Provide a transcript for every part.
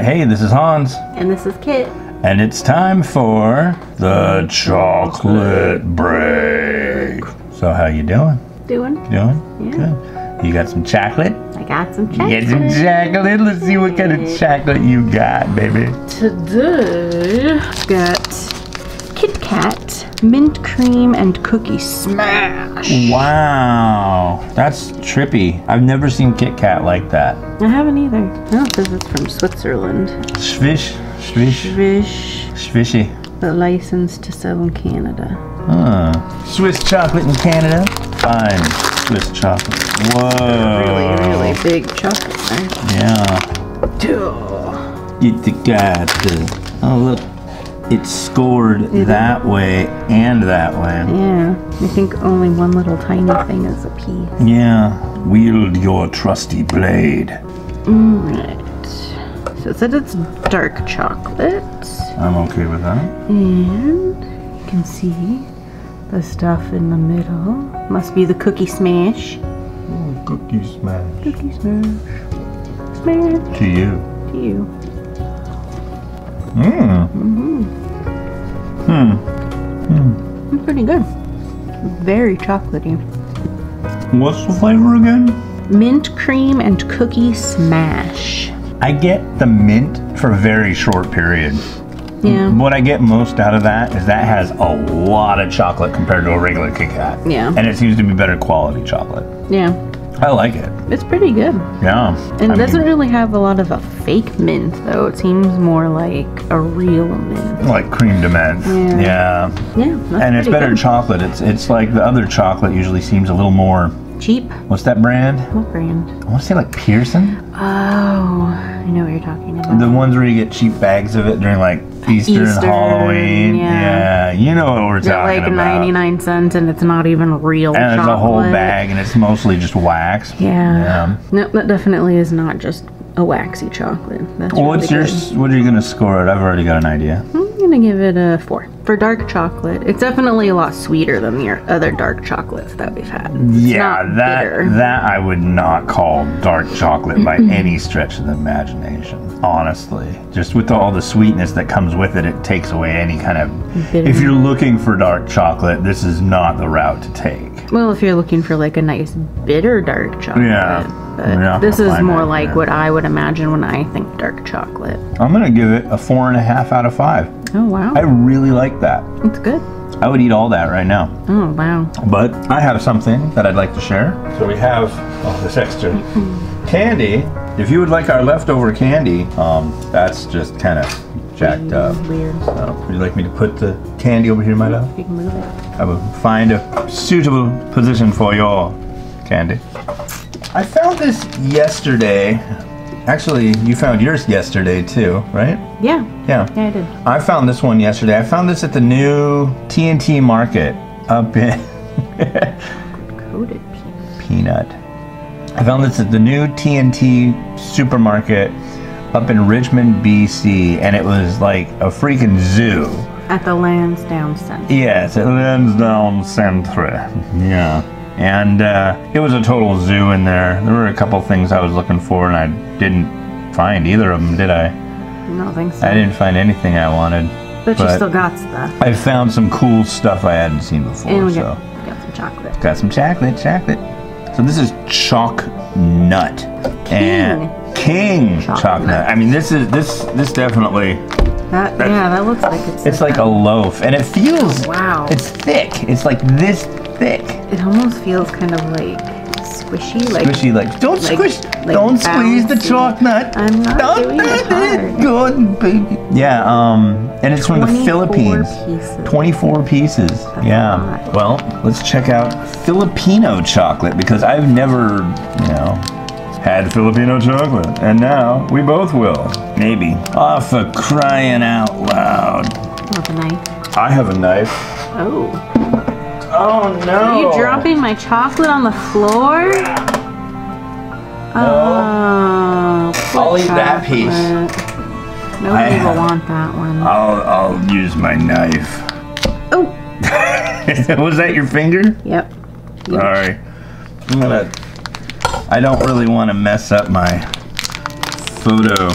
Hey, this is Hans. And this is Kit. And it's time for the chocolate break. So how you doing? Doing? Doing? Yeah. Good. You got some chocolate? I got some chocolate. You got some chocolate? Let's see what kind of chocolate you got, baby. Today, I've got Kit Kat, mint cream, and cookie smash. Wow, that's trippy. I've never seen Kit Kat like that. I haven't either. Oh, this is from Switzerland. Swish, swish, Swish. swishy. But licensed to sell in Canada. Swiss chocolate in Canada? Fine, Swiss chocolate. Whoa. Really big chocolate there. Yeah. Duh. Get the guy to, oh look, it's scored that way and that way. Yeah, I think only one little tiny thing is a piece. Yeah. Wield your trusty blade. Alright. So it said it's dark chocolate. I'm okay with that. And you can see the stuff in the middle. Must be the cookie smash. Ooh, cookie smash. Cookie smash. Smash. To you. To you. It's pretty good. Very chocolatey. What's the flavor again? Mint cream and cookie smash. I get the mint for a very short period. Yeah. What I get most out of that is that has a lot of chocolate compared to a regular Kit Kat. Yeah. And it seems to be better quality chocolate. Yeah. I like it. It's pretty good. Yeah. And it doesn't really have a lot of a fake mint, though. It seems more like a real mint. Like cream de menthe. Yeah. Yeah. And it's better chocolate. It's like the other chocolate usually seems a little more cheap. What's that brand? What brand? I want to say like Pearson. Oh, I know what you're talking about. The ones where you get cheap bags of it during like Easter and Halloween. Yeah. You know what we're talking like about. 99 cents and it's not even real chocolate. And it's a whole bag and it's mostly just wax. Yeah. No, that definitely is not just a waxy chocolate. That's well, really good. What are you going to score it? I've already got an idea. I'm going to give it a 4. For dark chocolate, it's definitely a lot sweeter than the other dark chocolates that we've had. Yeah, that I would not call dark chocolate by any stretch of the imagination, honestly. Just with all the sweetness that comes with it, it takes away any kind of... Bitter. If you're looking for dark chocolate, this is not the route to take. Well, if you're looking for like a nice bitter dark chocolate. Yeah. But this is more like what I would imagine when I think dark chocolate. I'm going to give it a 4.5 out of 5. Oh, wow. I really like that. It's good. I would eat all that right now. Oh, wow. But I have something that I'd like to share. So we have this extra candy. If you would like our leftover candy, that's just kind of jacked up. Weird. So, would you like me to put the candy over here, my love? You can move it. I will find a suitable position for your candy. I found this yesterday. Actually, you found yours yesterday too, right? Yeah. Yeah. Yeah, I did. I found this one yesterday. I found this at the new TNT Market up in Coated Peanut. I found this at the new TNT supermarket up in Richmond, BC, and it was like a freaking zoo. At the Lansdowne Center. Yes, at Lansdowne Center. Yeah. And it was a total zoo in there. There were a couple things I was looking for, and I didn't find either of them, did I? I don't think so. I didn't find anything I wanted. But you still got stuff. I found some cool stuff I hadn't seen before. And we so. got some chocolate. Got some chocolate. So this is Choc-Nut. And King Choc-Nut. I mean, this definitely... that looks like it's like a loaf, and it feels... Wow. It's thick. It's like this thick. It almost feels kind of like squishy. Squishy, like don't squish. Like don't squeeze the Choc-Nut. I'm not doing it hard. Good, baby. Yeah, and it's from the Philippines. 24 pieces. That's yeah. a lot. Well, let's check out Filipino chocolate because I've never, had Filipino chocolate, and now we both will. Maybe. Oh, for crying out loud. With a knife. I have a knife. Oh. Oh no! Are you dropping my chocolate on the floor? Oh. I'll eat that piece. Nobody will want that one. I'll use my knife. Oh. Was that your finger? Yep. Sorry. I don't really want to mess up my photo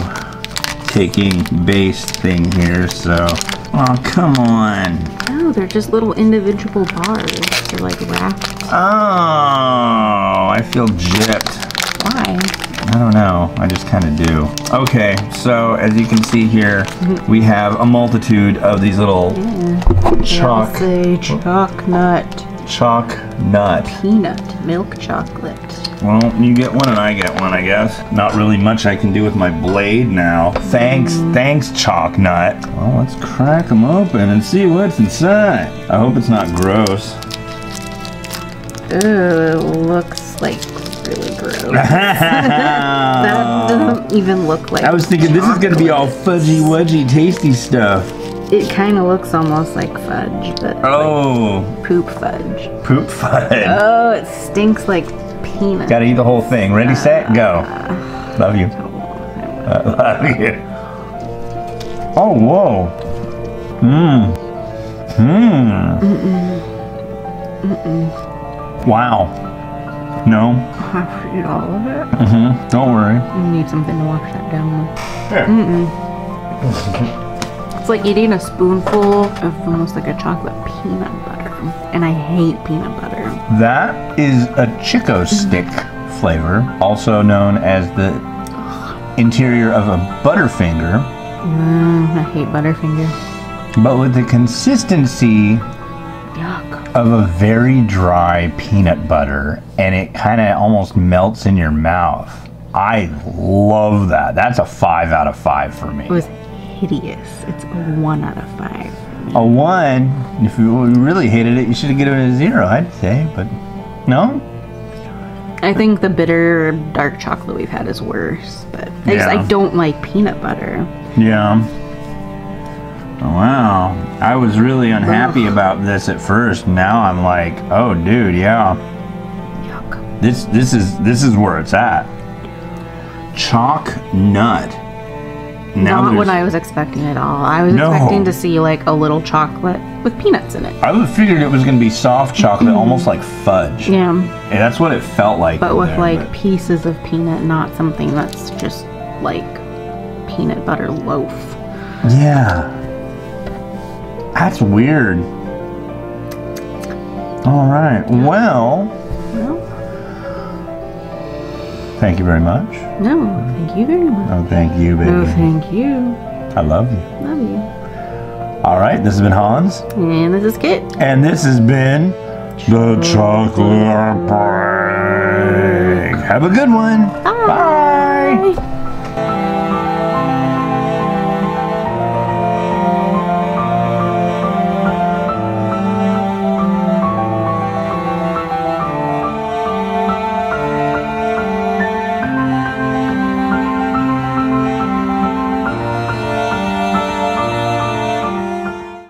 taking base thing here, so. Oh, come on. No, they're just little individual bars. They're like wrapped. Oh, I feel gypped. Why? I don't know. I just kind of do. Okay, so as you can see here, we have a multitude of these little Choc-Nut. Choc-Nut. Peanut milk chocolate. Well, you get one and I get one, I guess. Not really much I can do with my blade now. Thanks, Choc-Nut. Well, let's crack them open and see what's inside. I hope it's not gross. Ooh, it looks like really gross. That doesn't even look like I was thinking chocolate. this is going to be all fudgy-wudgy tasty stuff. It kind of looks almost like fudge, but Oh. like poop fudge. Poop fudge. Oh, it stinks like peanut. Gotta eat the whole thing. Ready, set, go. Love you. Love you. Oh, whoa. Wow. No. I have to eat all of it. Don't worry. You need something to wash that down with. Here. It's like eating a spoonful of almost like a chocolate peanut butter. And I hate peanut butter. That is a Chico stick flavor, also known as the interior of a Butterfinger. I hate Butterfinger. But with the consistency Yuck. of a very dry peanut butter, and it kind of almost melts in your mouth. I love that. That's a 5 out of 5 for me. It was hideous. It's a 1 out of 5. A 1, if you really hated it, you should have given it a 0, I'd say, but no? I think the bitter dark chocolate we've had is worse, but I don't like peanut butter. Yeah. Oh, wow. I was really unhappy about this at first. Now I'm like, oh, dude, yeah. Yuck. This is where it's at. Choc-Nut. Now Not what I was expecting at all. I was expecting to see like a little chocolate with peanuts in it. I would have figured it was going to be soft chocolate, almost like fudge. Yeah. And that's what it felt like. But with like pieces of peanut, not something that's just like peanut butter loaf. Yeah. That's weird. All right. Well, thank you very much. No, thank you very much. Oh, thank you, baby. No, thank you. I love you. Love you. All right. This has been Hans. And this is Kit. And this has been the Chocolate Break. Have a good one. Bye. Bye.